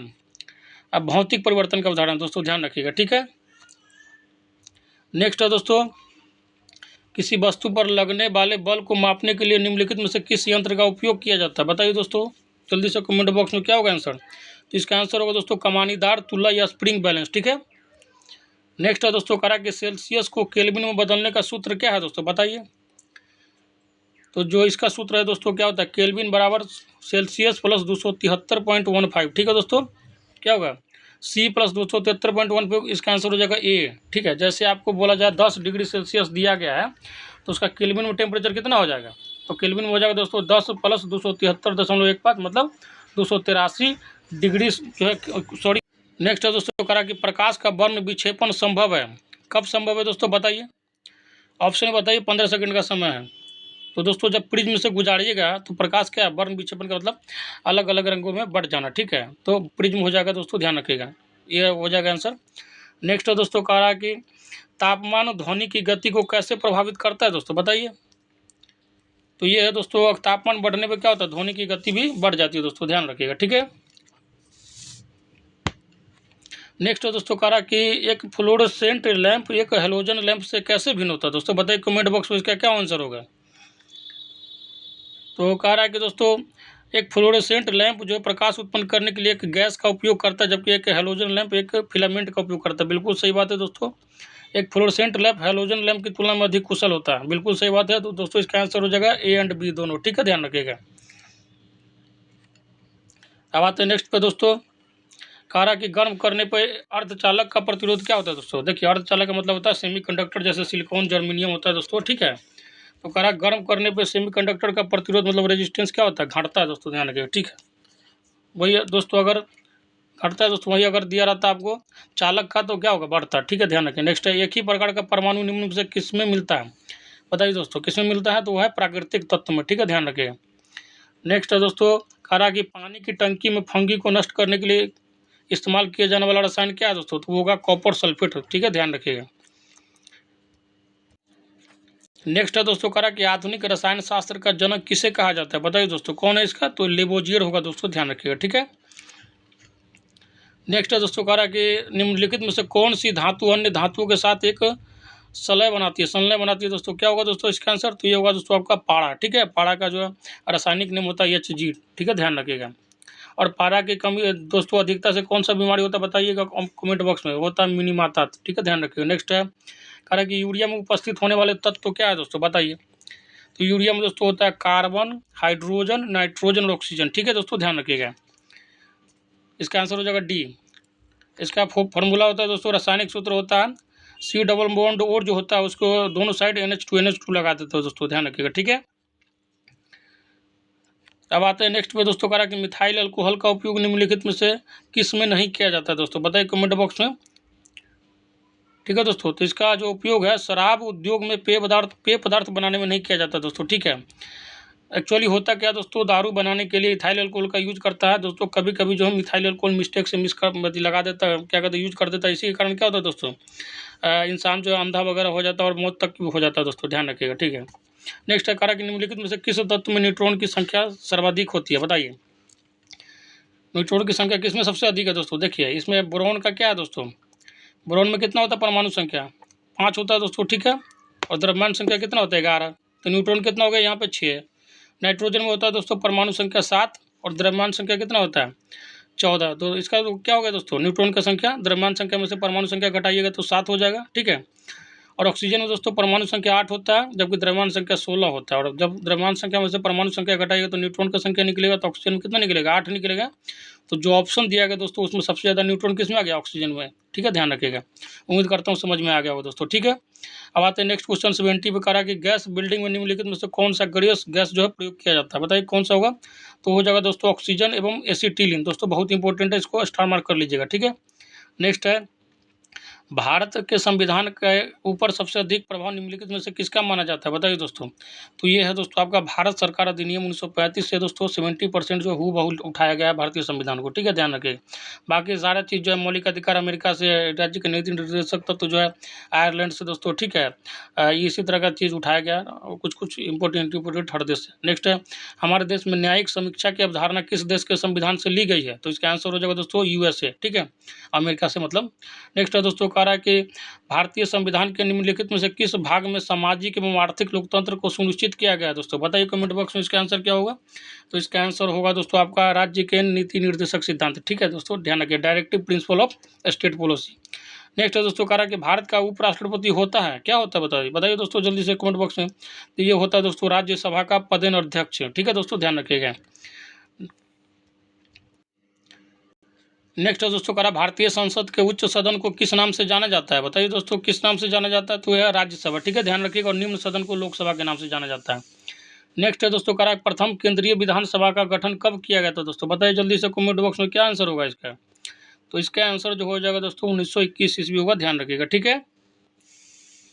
अब भौतिक परिवर्तन का उदाहरण दोस्तों, ध्यान रखिएगा। ठीक है, नेक्स्ट है दोस्तों, किसी वस्तु पर लगने वाले बल को मापने के लिए निम्नलिखित में से किस यंत्र का उपयोग किया जाता है, बताइए दोस्तों जल्दी से कमेंट बॉक्स में क्या होगा आंसर। तो इसका आंसर होगा दोस्तों कमानीदार तुला या स्प्रिंग बैलेंस। ठीक है, नेक्स्ट है दोस्तों कह रहा है कि सेल्सियस को केल्विन में बदलने का सूत्र क्या है दोस्तों, बताइए। तो जो इसका सूत्र है दोस्तों क्या होता है, केल्विन बराबर सेल्सियस प्लस 273.15। ठीक है दोस्तों, क्या होगा C प्लस 273.15, इसका आंसर हो जाएगा A। ठीक है, जैसे आपको बोला जाए 10 डिग्री सेल्सियस दिया गया है तो उसका केल्विन में टेम्परेचर कितना हो जाएगा, तो केल्विन में हो जाएगा दोस्तों 10 प्लस 273.15 मतलब 283 डिग्री जो है, सॉरी। नेक्स्ट है दोस्तों कह रहा कि प्रकाश का वर्ण विक्षेपण संभव है, कब संभव है दोस्तों बताइए, ऑप्शन बताइए। 15 सेकंड का समय है। तो दोस्तों जब प्रिज्म से गुजारिएगा तो प्रकाश क्या है, वर्ण विक्षेपण का मतलब अलग अलग रंगों में बढ़ जाना। ठीक है, तो प्रिज्म हो जाएगा दोस्तों, ध्यान रखिएगा, ये हो जाएगा आंसर। नेक्स्ट है दोस्तों कह रहा कि तापमान ध्वनि की गति को कैसे प्रभावित करता है दोस्तों, बताइए। तो ये है दोस्तों, तापमान बढ़ने पर क्या होता है, ध्वनि की गति भी बढ़ जाती है दोस्तों, ध्यान रखिएगा। ठीक है, नेक्स्ट है दोस्तों कह रहा कि एक फ्लोरोसेंट लैंप एक हेलोजन लैंप से कैसे भिन्न होता है दोस्तों, बताइए कमेंट बॉक्स में इसका क्या आंसर होगा। तो कह रहा है कि दोस्तों एक फ्लोरोसेंट लैंप जो प्रकाश उत्पन्न करने के लिए एक गैस का उपयोग करता है, जबकि एक हेलोजन लैंप एक फिलामेंट का उपयोग करता है। बिल्कुल सही बात है दोस्तों, एक फ्लोरोसेंट लैंप हेलोजन लैंप की तुलना में अधिक कुशल होता है, बिल्कुल सही बात है। तो दोस्तों इसका आंसर हो जाएगा A एंड B दोनों। ठीक है, ध्यान रखिएगा। अब आते हैं नेक्स्ट पे दोस्तों, कह रहा कि गर्म करने पर अर्धचालक का प्रतिरोध क्या होता है दोस्तों। देखिए अर्धचालक का मतलब होता है सेमीकंडक्टर, जैसे सिलिकॉन जर्मेनियम होता है दोस्तों। ठीक है, तो कह रहा गर्म करने पे सेमीकंडक्टर का प्रतिरोध मतलब रेजिस्टेंस क्या होता है, घटता है दोस्तों, ध्यान रखिएगा। ठीक है, वही दोस्तों अगर घटता है दोस्तों, वही अगर दिया रहता है आपको चालक का तो क्या होगा, बढ़ता है। ठीक है, ध्यान रखिए। नेक्स्ट है, एक ही प्रकार का परमाणु निम्न में से किस में मिलता है, बताइए दोस्तों किस में मिलता है, तो वह है प्राकृतिक तत्व में। ठीक है, ध्यान रखिएगा। नेक्स्ट है दोस्तों कह रहा कि पानी की टंकी में फंगी को नष्ट करने के लिए इस्तेमाल किया जाने वाला रसायन क्या है दोस्तों, तो वो होगा कॉपर सल्फेट। ठीक है, ध्यान रखिएगा। नेक्स्ट है दोस्तों कह रहा कि आधुनिक रसायन शास्त्र का जनक किसे कहा जाता है, बताइए दोस्तों कौन है इसका, तो लेबोजियर होगा दोस्तों, ध्यान रखिएगा। ठीक है, नेक्स्ट है दोस्तों कह रहा कि निम्नलिखित में से कौन सी धातु अन्य धातुओं के साथ एक संलय बनाती है, संलय बनाती है दोस्तों, क्या होगा दोस्तों इसका आंसर, तो ये होगा दोस्तों आपका पारा। ठीक है, पारा का जो है रासायनिक नेम होता है Hg। ठीक है, ध्यान रखिएगा। और पारा की कमी दोस्तों अधिकता से कौन सा बीमारी होता है बताइएगा कमेंट बॉक्स में, होता है मिनीमाता। ठीक है, ध्यान रखिएगा। नेक्स्ट है कह रहा कि यूरिया में उपस्थित होने वाले तत्व तो क्या है दोस्तों, बताइए। तो यूरिया में दोस्तों होता है कार्बन, हाइड्रोजन, नाइट्रोजन और ऑक्सीजन। ठीक है दोस्तों, ध्यान रखिएगा। इसका आंसर हो जाएगा D। इसका फॉर्मूला होता है दोस्तों, रासायनिक सूत्र होता है C डबल बॉन्ड और जो होता है उसको दोनों साइड NH2 लगा देते हो दोस्तों, ध्यान रखिएगा। ठीक है, अब आते हैं नेक्स्ट पे दोस्तों कह रहा कि मिथाइल अल्कोहल का उपयोग निम्नलिखित में से किस में नहीं किया जाता है दोस्तों, बताइए कमेंट बॉक्स में। ठीक है दोस्तों, तो इसका जो उपयोग है शराब उद्योग में पेय पदार्थ बनाने में नहीं किया जाता दोस्तों। ठीक है, एक्चुअली होता क्या दोस्तों, दारू बनाने के लिए इथाइल अल्कोहल का यूज करता है दोस्तों, कभी कभी जो है मिथाइल अल्कोहल मिस्टेक से लगा देता है, क्या कहते हैं यूज कर देता है, इसी के कारण क्या होता है दोस्तों इंसान जो है अंधा वगैरह हो जाता है और मौत तक हो जाता है दोस्तों, ध्यान रखिएगा। ठीक है, नेक्स्ट है, कहा कि निम्नलिखित में से किस तत्व में न्यूट्रॉन की संख्या सर्वाधिक होती है, बताइए। न्यूट्रॉन की संख्या किसमें सबसे अधिक है दोस्तों? देखिए इसमें बोरॉन का क्या है दोस्तों, बोरॉन में कितना होता है परमाणु संख्या? 5 होता है दोस्तों, ठीक है। और द्रव्यमान संख्या कितना होता है? 11। तो न्यूट्रॉन कितना हो गया यहाँ पे? 6। नाइट्रोजन में होता है दोस्तों परमाणु संख्या 7 और द्रव्यमान संख्या कितना होता है? 14। तो इसका तो क्या हो गया दोस्तों, न्यूट्रॉन का संख्या द्रव्यमान संख्या में से परमाणु संख्या घटाइएगा तो 7 हो जाएगा, ठीक है। और ऑक्सीजन में दोस्तों परमाणु संख्या 8 होता है, जबकि द्रव्यमान संख्या 16 होता है। और जब द्रव्यमान संख्या में से परमाणु संख्या घटाइएगा तो न्यूट्रॉन का संख्या निकलेगा, तो ऑक्सीजन में कितना निकलेगा? 8 निकलेगा। तो जो ऑप्शन दिया गया दोस्तों उसमें सबसे ज़्यादा न्यूट्रॉन किसमें आ गया? ऑक्सीजन में, ठीक है, ध्यान रखिएगा। उम्मीद करता हूँ समझ में आ गया होगा दोस्तों, ठीक है। अब आते हैं नेक्स्ट क्वेश्चन 70 पे, कहा कि गैस बिल्डिंग में निम्नलिखित में से कौन सा गैस जो है प्रयोग किया जाता है, बताइए कौन सा होगा? तो हो जाएगा दोस्तों ऑक्सीजन एवं एसिटिलीन। दोस्तों बहुत इंपॉर्टेंट है, इसको स्टार मार्क कर लीजिएगा, ठीक है। नेक्स्ट है, भारत के संविधान के ऊपर सबसे अधिक प्रभाव निम्नलिखित में से किसका माना जाता है, बताइए दोस्तों। तो ये है दोस्तों आपका भारत सरकार अधिनियम 1935 से दोस्तों 70% जो हूबहू उठाया गया है भारतीय संविधान को, ठीक है, ध्यान रखिए। बाकी सारा चीज़ जो है मौलिक अधिकार अमेरिका से, राज्य के नीति निर्देशक तत्व जो है आयरलैंड से दोस्तों, ठीक है। इसी तरह का चीज़ उठाया गया और कुछ इम्पोर्टेंट हर देश से। नेक्स्ट है, हमारे देश में न्यायिक समीक्षा की अवधारणा किस देश के संविधान से ली गई है? तो इसका आंसर हो जाएगा दोस्तों USA, ठीक है, अमेरिका से मतलब। नेक्स्ट है दोस्तों, कह रहा है कि भारतीय संविधान के निम्नलिखित में से किस भाग में सामाजिक एवं आर्थिक लोकतंत्र को सुनिश्चित किया गया है दोस्तों? बताइए कमेंट बॉक्स में इसका आंसर क्या होगा। तो इसका आंसर होगा दोस्तों आपका राज्य के नीति निर्देशक सिद्धांत, ठीक है दोस्तों, ध्यान रखिए, directive principle of state policy. Next है दोस्तों, कह रहा है कि भारत का उपराष्ट्रपति होता है, क्या होता है बताइए दोस्तों जल्दी से कमेंट बॉक्स में। तो ये होता है दोस्तों राज्यसभा का पदेन अध्यक्ष, ठीक है दोस्तों, ध्यान रखिएगा। नेक्स्ट है दोस्तों, करा भारतीय संसद के उच्च सदन को किस नाम से जाना जाता है, बताइए दोस्तों किस नाम से जाना जाता है? तो यह राज्यसभा, ठीक है, ध्यान रखिएगा। और निम्न सदन को लोकसभा के नाम से जाना जाता है। नेक्स्ट है दोस्तों, करा प्रथम केंद्रीय विधानसभा का गठन कब किया गया था दोस्तों? बताइए जल्दी से कमेंट बॉक्स में, क्या आंसर होगा इसका? तो इसका आंसर जो हो जाएगा दोस्तों 1921 ईस्वी होगा, ध्यान रखिएगा, ठीक है।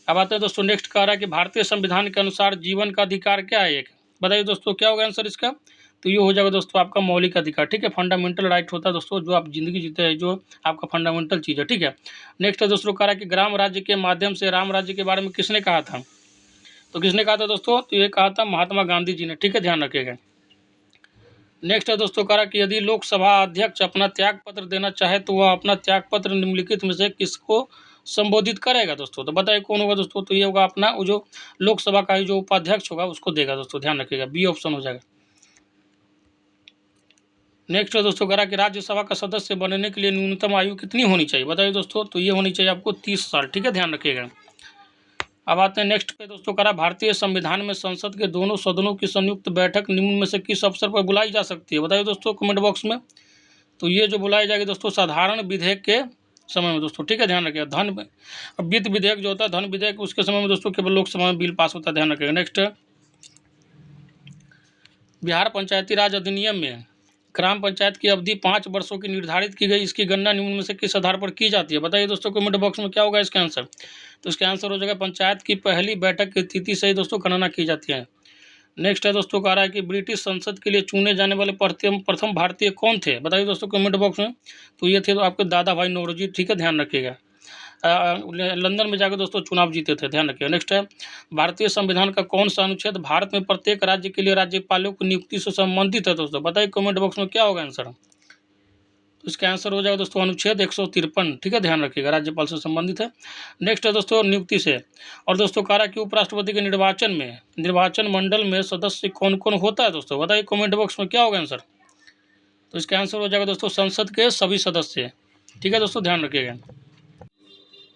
अब आते हैं दोस्तों नेक्स्ट, कह रहा है कि भारतीय संविधान के अनुसार जीवन का अधिकार क्या है? एक बताइए दोस्तों क्या होगा आंसर इसका? तो ये हो जाएगा दोस्तों आपका मौलिक अधिकार, ठीक है, फंडामेंटल राइट होता है दोस्तों, जो आप जिंदगी जीते हैं, जो आपका फंडामेंटल चीज़ है, ठीक है। नेक्स्ट है दोस्तों, कह रहा है कि ग्राम राज्य के माध्यम से राम राज्य के बारे में किसने कहा था? तो किसने कहा था दोस्तों? तो ये कहा था महात्मा गांधी जी ने, ठीक है, ध्यान रखिएगा। नेक्स्ट है दोस्तों, कह रहा कि यदि लोकसभा अध्यक्ष अपना त्याग पत्र देना चाहे तो वह अपना त्याग पत्र निम्नलिखित में से किसको संबोधित करेगा दोस्तों? तो बताइए कौन होगा दोस्तों? तो ये होगा अपना वो जो लोकसभा का जो उपाध्यक्ष होगा उसको देगा दोस्तों, ध्यान रखिएगा, बी ऑप्शन हो जाएगा। नेक्स्ट है दोस्तों, कह रहा कि राज्यसभा का सदस्य बनने के लिए न्यूनतम आयु कितनी होनी चाहिए? बताइए दोस्तों। तो ये होनी चाहिए आपको 30 साल, ठीक है, ध्यान रखिएगा। अब आते हैं नेक्स्ट पे दोस्तों, कह रहा भारतीय संविधान में संसद के दोनों सदनों की संयुक्त बैठक निम्न में से किस अवसर पर बुलाई जा सकती है? बताइए दोस्तों कमेंट बॉक्स में। तो ये जो बुलाई जाएगी दोस्तों साधारण विधेयक के समय में दोस्तों, ठीक है, ध्यान रखिएगा। वित्त विधेयक जो होता है, धन विधेयक, उसके समय में दोस्तों केवल लोकसभा में बिल पास होता है, ध्यान रखिएगा। नेक्स्ट, बिहार पंचायती राज अधिनियम में ग्राम पंचायत की अवधि 5 वर्षों की निर्धारित की गई, इसकी गणना निम्न में से किस आधार पर की जाती है? बताइए दोस्तों कमेंट बॉक्स में क्या होगा इसका आंसर। तो इसका आंसर हो जाएगा पंचायत की पहली बैठक की तिथि से ही दोस्तों गणना की जाती है। नेक्स्ट है दोस्तों, कह रहा है कि ब्रिटिश संसद के लिए चुने जाने वाले प्रथम भारतीय कौन थे? बताइए दोस्तों कमेंट बॉक्स में। तो ये थे तो आपके दादा भाई नौरोजी, ठीक है, ध्यान रखिएगा। लंदन में जाकर दोस्तों चुनाव जीते थे, ध्यान रखिएगा। नेक्स्ट है, भारतीय संविधान का कौन सा अनुच्छेद भारत में प्रत्येक राज्य के लिए राज्यपालों की नियुक्ति से संबंधित है दोस्तों? बताइए कमेंट बॉक्स में क्या होगा आंसर। तो इसका आंसर हो जाएगा दोस्तों अनुच्छेद 153, ठीक है, ध्यान रखिएगा, राज्यपाल से संबंधित है। नेक्स्ट है दोस्तों नियुक्ति से। और दोस्तों कह रहा है कि उपराष्ट्रपति के निर्वाचन मंडल में सदस्य कौन कौन होता है दोस्तों? बताइए कमेंट बॉक्स में क्या होगा आंसर। तो इसका आंसर हो जाएगा दोस्तों संसद के सभी सदस्य, ठीक है दोस्तों, ध्यान रखिएगा।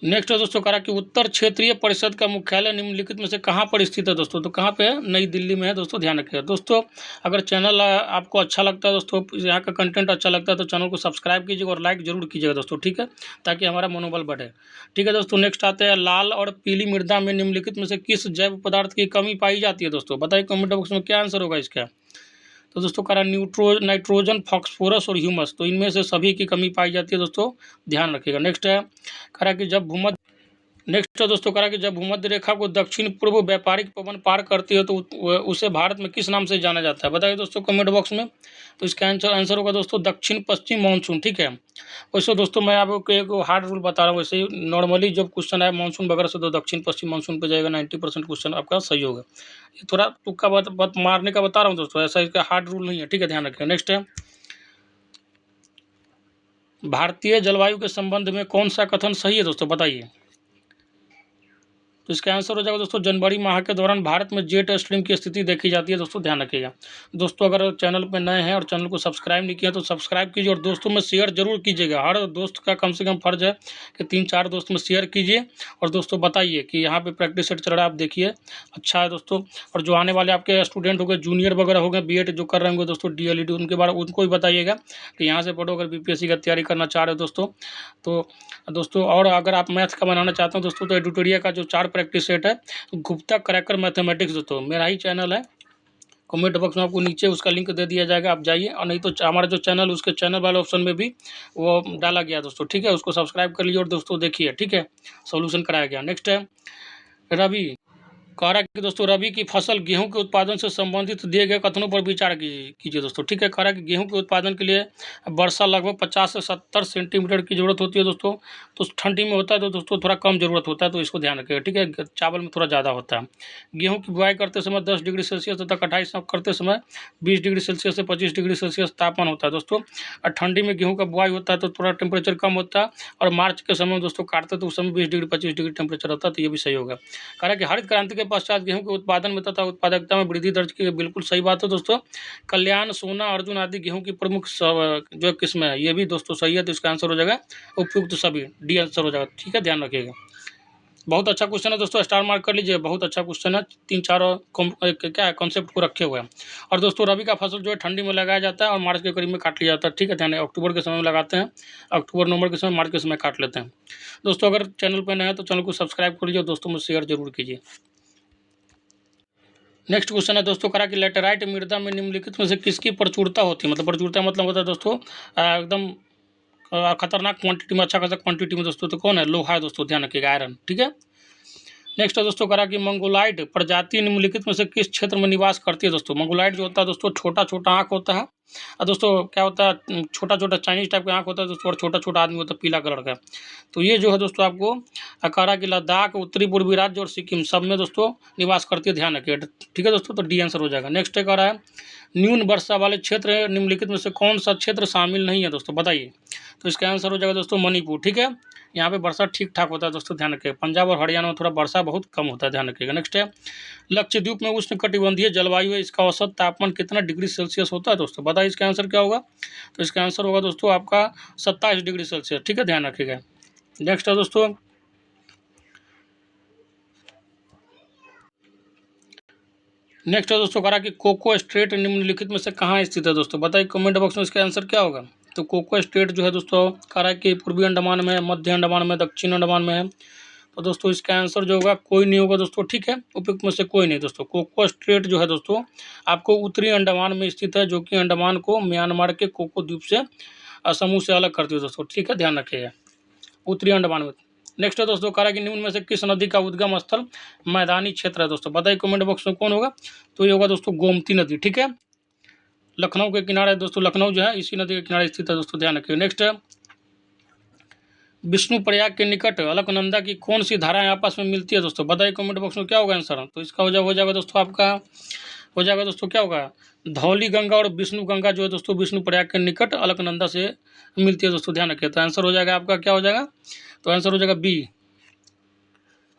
नेक्स्ट है दोस्तों, कहा कि उत्तर क्षेत्रीय परिषद का मुख्यालय निम्नलिखित में से कहाँ पर स्थित है दोस्तों? तो कहाँ पे है? नई दिल्ली में है दोस्तों, ध्यान रखिएगा। दोस्तों अगर चैनल आपको अच्छा लगता है दोस्तों, यहाँ का कंटेंट अच्छा लगता है तो चैनल को सब्सक्राइब कीजिएगा और लाइक जरूर कीजिएगा दोस्तों, ठीक है, ताकि हमारा मनोबल बढ़े, ठीक है दोस्तों। नेक्स्ट आते हैं, लाल और पीली मृदा में निम्नलिखित में से किस जैव पदार्थ की कमी पाई जाती है दोस्तों? बताइए कमेंट बॉक्स में क्या आंसर होगा इसका। तो दोस्तों कह रहा नाइट्रोजन, फॉस्फोरस और ह्यूमस, तो इनमें से सभी की कमी पाई जाती है दोस्तों, ध्यान रखिएगा। नेक्स्ट है, कह रहा कि जब भूमध्य नेक्स्ट है दोस्तों करा कि जब भूमध्य रेखा को दक्षिण पूर्व व्यापारिक पवन पार करती है तो उसे भारत में किस नाम से जाना जाता है, बताइए दोस्तों कमेंट बॉक्स में। तो इसका आंसर होगा दोस्तों दक्षिण पश्चिम मानसून। ठीक है, वैसे दोस्तों मैं आपको एक हार्ड रूल बता रहा हूँ, वैसे ही नॉर्मली जब क्वेश्चन आए मानसून वगैरह से तो दक्षिण पश्चिम मानसून पे जाएगा, 90% क्वेश्चन आपका सही होगा। ये थोड़ा तुक्का बात मारने का बता रहा हूँ दोस्तों, ऐसा इसका हार्ड रूल नहीं है। ठीक है, ध्यान रखें। नेक्स्ट है, भारतीय जलवायु के संबंध में कौन सा कथन सही है दोस्तों, बताइए। तो इसका आंसर हो जाएगा दोस्तों जनवरी माह के दौरान भारत में जेट स्ट्रीम की स्थिति देखी जाती है। दोस्तों ध्यान रखिएगा। दोस्तों अगर चैनल पर नए हैं और चैनल को सब्सक्राइब नहीं किया तो सब्सक्राइब कीजिए और दोस्तों में शेयर जरूर कीजिएगा। हर दोस्त का कम से कम फर्ज है कि 3-4 दोस्त में शेयर कीजिए और दोस्तों बताइए कि यहाँ पे प्रैक्टिस सेट चल रहा है, आप देखिए अच्छा है दोस्तों। और जो आने वाले आपके स्टूडेंट हो गए, जूनियर वगैरह हो गए, बीएड जो कर रहे होंगे दोस्तों, डीएलईडी, उनके बारे उनको भी बताइएगा कि यहाँ से पढ़ो अगर बीपीएससी का तैयारी करना चाह रहे हो दोस्तों। तो दोस्तों और अगर आप मैथ्स का बनाना चाहते हो दोस्तों तो एडुटोरिया का जो 4 प्रैक्टिस सेट है, गुप्ता क्रैकर मैथमेटिक्स, दोस्तों मेरा ही चैनल है, कमेंट बॉक्स में आपको नीचे उसका लिंक दे दिया जाएगा, आप जाइए। और नहीं तो हमारा जो चैनल उसके चैनल वाले ऑप्शन में भी वो डाला गया दोस्तों। ठीक है, उसको सब्सक्राइब कर लीजिए और दोस्तों देखिए। ठीक है, सॉल्यूशन कराया गया। नेक्स्ट है रवि, कह रहा है कि दोस्तों रबी की फसल गेहूं के उत्पादन से संबंधित दिए गए कथनों पर विचार कीजिए दोस्तों। ठीक है, कह रहा है कि गेहूं के उत्पादन के लिए वर्षा लगभग 50 से 70 सेंटीमीटर की जरूरत होती है दोस्तों। तो ठंडी में होता है तो दोस्तों थोड़ा कम जरूरत होता है, तो इसको ध्यान रखिएगा। ठीक है, चावल में थोड़ा ज़्यादा होता है। गेहूँ की बुआई करते समय 10 डिग्री सेल्सियस तथा कटाई करते समय 20 डिग्री सेल्सियस से 25 डिग्री सेल्सियस तापमान होता है दोस्तों। और ठंडी में गेहूँ का बुआई होता है तो थोड़ा टेम्परेचर कम होता है। और मार्च के समय दोस्तों काटते तो उस समय 20 डिग्री 25 डिग्री टेम्परेचर होता है, तो ये भी सही होगा। कह रहा है कि हरित क्रांति के पश्चात गेहूं के उत्पादन में तथा उत्पादकता में वृद्धि दर्ज की, बिल्कुल सही बात है दोस्तों। कल्याण, सोना, अर्जुन आदि गेहूं की प्रमुख जो किस्में है, ये भी दोस्तों सही है। तो इसका आंसर हो जाएगा उपयुक्त सभी, डी आंसर हो जाएगा। ठीक है, ध्यान रखिएगा। बहुत अच्छा क्वेश्चन है दोस्तों, स्टार मार्क कर लीजिए, बहुत अच्छा क्वेश्चन है। 3-4 क्या है कॉन्सेप्ट को रखे हुए हैं। और दोस्तों रबी का फसल जो है ठंडी में लगाया जाता है और मार्च के करीब में काट लिया जाता है। ठीक है, ध्यान, अक्टूबर के समय में लगाते हैं, अक्टूबर नवंबर के समय, मार्च के समय काट लेते हैं दोस्तों। अगर चैनल पर नए हैं तो चैनल को सब्सक्राइब कर लीजिए और दोस्तों में शेयर जरूर कीजिए। नेक्स्ट क्वेश्चन है दोस्तों, करा कि लेटेराइट मृदा में निम्नलिखित में से किसकी प्रचुरता होती है, मतलब प्रचुरता मतलब होता है दोस्तों एकदम खतरनाक क्वांटिटी में, अच्छा खासा क्वांटिटी में दोस्तों, तो कौन है, लोहा है दोस्तों, ध्यान रखिएगा, आयरन। ठीक है, नेक्स्ट है दोस्तों करा कि मंगोलाइड प्रजाति निम्नलिखित में से किस क्षेत्र में निवास करती है दोस्तों। मंगोलाइड जो होता है दोस्तों छोटा छोटा आँख होता है, और दोस्तों क्या होता है छोटा छोटा चाइनीज टाइप का आँख होता है दोस्तों, और छोटा छोटा आदमी होता है पीला कलर का। तो ये जो है दोस्तों आपको करा कि लद्दाख, उत्तरी पूर्वी राज्य और सिक्किम सब में दोस्तों निवास करती है, ध्यान रखिए। ठीक है दोस्तों, तो डी आंसर हो जाएगा। नेक्स्ट कह रहा है न्यून वर्षा वाले क्षेत्र निम्नलिखित में से कौन सा क्षेत्र शामिल नहीं है दोस्तों, बताइए। तो इसका आंसर हो जाएगा दोस्तों मणिपुर। ठीक है, यहाँ पे वर्षा ठीक ठाक होता है दोस्तों, ध्यान रखिएगा। पंजाब और हरियाणा में थोड़ा वर्षा बहुत कम होता है, ध्यान रखिएगा। नेक्स्ट है लक्षद्वीप में उष्णकटिबंधीय जलवायु है, इसका औसत तापमान कितना डिग्री सेल्सियस होता है दोस्तों, बताइए इसका आंसर क्या होगा। तो इसका आंसर होगा दोस्तों आपका 27 डिग्री सेल्सियस। ठीक है, ध्यान रखिएगा। नेक्स्ट है दोस्तों करा कि कोको स्ट्रेट निम्नलिखित में से कहाँ स्थित है दोस्तों, बताइए कमेंट बॉक्स में इसका आंसर क्या होगा। तो कोको स्ट्रेट जो है दोस्तों करा कि पूर्वी अंडमान में, मध्य अंडमान में, दक्षिण अंडमान में है। तो दोस्तों इसका आंसर जो होगा कोई नहीं होगा दोस्तों। ठीक है, उपयुक्त में से कोई नहीं दोस्तों। कोको स्ट्रेट जो है दोस्तों आपको उत्तरी अंडमान में स्थित है, जो कि अंडमान को म्यांमार के कोको द्वीप से समूह से अलग करती है दोस्तों। ठीक है, ध्यान रखिएगा, उत्तरी अंडमान में। नेक्स्ट है दोस्तों कह रहा है कि निम्न में से किस नदी का उद्गम स्थल मैदानी क्षेत्र है दोस्तों, बताइए कमेंट बॉक्स में कौन होगा। तो ये होगा दोस्तों गोमती नदी। ठीक है, लखनऊ के किनारे दोस्तों, लखनऊ जो है इसी नदी के किनारे स्थित है दोस्तों, ध्यान रखिए। नेक्स्ट है विष्णु प्रयाग के निकट अलकनंदा की कौन सी धाराएं आपस में मिलती है दोस्तों, बताइए कमेंट बॉक्स में क्या होगा आंसर। तो इसका हो जाएगा दोस्तों आपका हो जाएगा दोस्तों क्या होगा, धौली गंगा और विष्णु गंगा जो है दोस्तों विष्णु प्रयाग के निकट अलकनंदा से मिलती है दोस्तों, ध्यान रखिए। तो आंसर हो जाएगा आपका क्या हो जाएगा, तो आंसर हो जाएगा बी।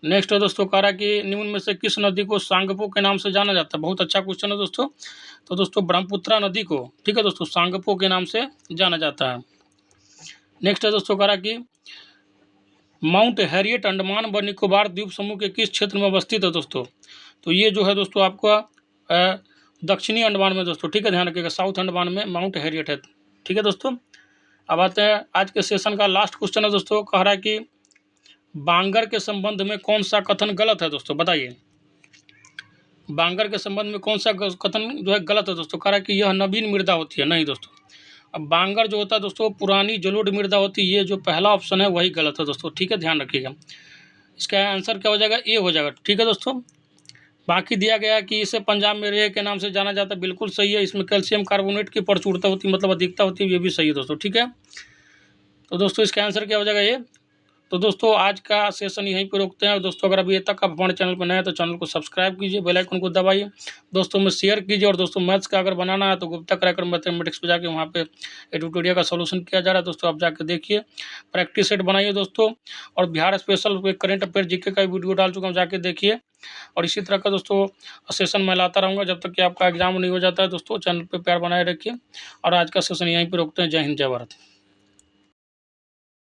नेक्स्ट है दोस्तों कह रहा है कि निम्न में से किस नदी को सांगपो के नाम से जाना जाता है, बहुत अच्छा क्वेश्चन है दोस्तों। तो दोस्तों ब्रह्मपुत्रा नदी को, ठीक है दोस्तों, सांगपो के नाम से जाना जाता है। नेक्स्ट है दोस्तों कह रहा है कि माउंट हैरियट अंडमान व निकोबार द्वीप समूह के किस क्षेत्र में अवस्थित है दोस्तों। तो ये जो है दोस्तों आपका दक्षिणी अंडमान में दोस्तों, ठीक है, ध्यान रखिएगा, साउथ अंडमान में माउंट हैरियट है। ठीक है दोस्तों, अब आते हैं आज के सेशन का लास्ट क्वेश्चन है दोस्तों, कह रहा है कि बांगर के संबंध में कौन सा कथन गलत है दोस्तों, बताइए। बांगर के संबंध में कौन सा कथन जो है गलत है दोस्तों, कह रहा है कि यह नवीन मृदा होती है, नहीं दोस्तों। अब बांगर जो होता है दोस्तों पुरानी जलोढ़ मृदा होती है, ये जो पहला ऑप्शन है वही गलत है दोस्तों। ठीक है, ध्यान रखिएगा। इसका आंसर क्या हो जाएगा, ए हो जाएगा। ठीक है दोस्तों। बाकी दिया गया है कि इसे पंजाब में रेह के नाम से जाना जाता है, बिल्कुल सही है। इसमें कैल्शियम कार्बोनेट की प्रचुरता होती है, मतलब अधिकता होती है, ये भी सही है दोस्तों। ठीक है, तो दोस्तों इसका आंसर क्या हो जाएगा, ये। तो दोस्तों आज का सेशन यहीं पर रोकते हैं। और दोस्तों अगर अभी तक आप हमारे चैनल पर नए हैं तो चैनल को सब्सक्राइब कीजिए, बेल आइकन को दबाइए, दोस्तों में शेयर कीजिए। और दोस्तों मैथ्स का अगर बनाना है तो गुप्ता क्रैकर मैथमेटिक्स पे जाके वहाँ पे ट्यूटोरियल का सॉल्यूशन किया जा रहा है दोस्तों, आप जाके देखिए, प्रैक्टिस सेट बनाइए दोस्तों। और Bihar special current affair GK का वीडियो डाल चुका हूँ, जाके देखिए। और इसी तरह का दोस्तों सेशन मैं लाता रहूँगा जब तक कि आपका एग्जाम नहीं हो जाता है दोस्तों। चैनल पर प्यार बनाए रखिए और आज का सेशन यहीं पर रोकते हैं। जय हिंद, जय भारत।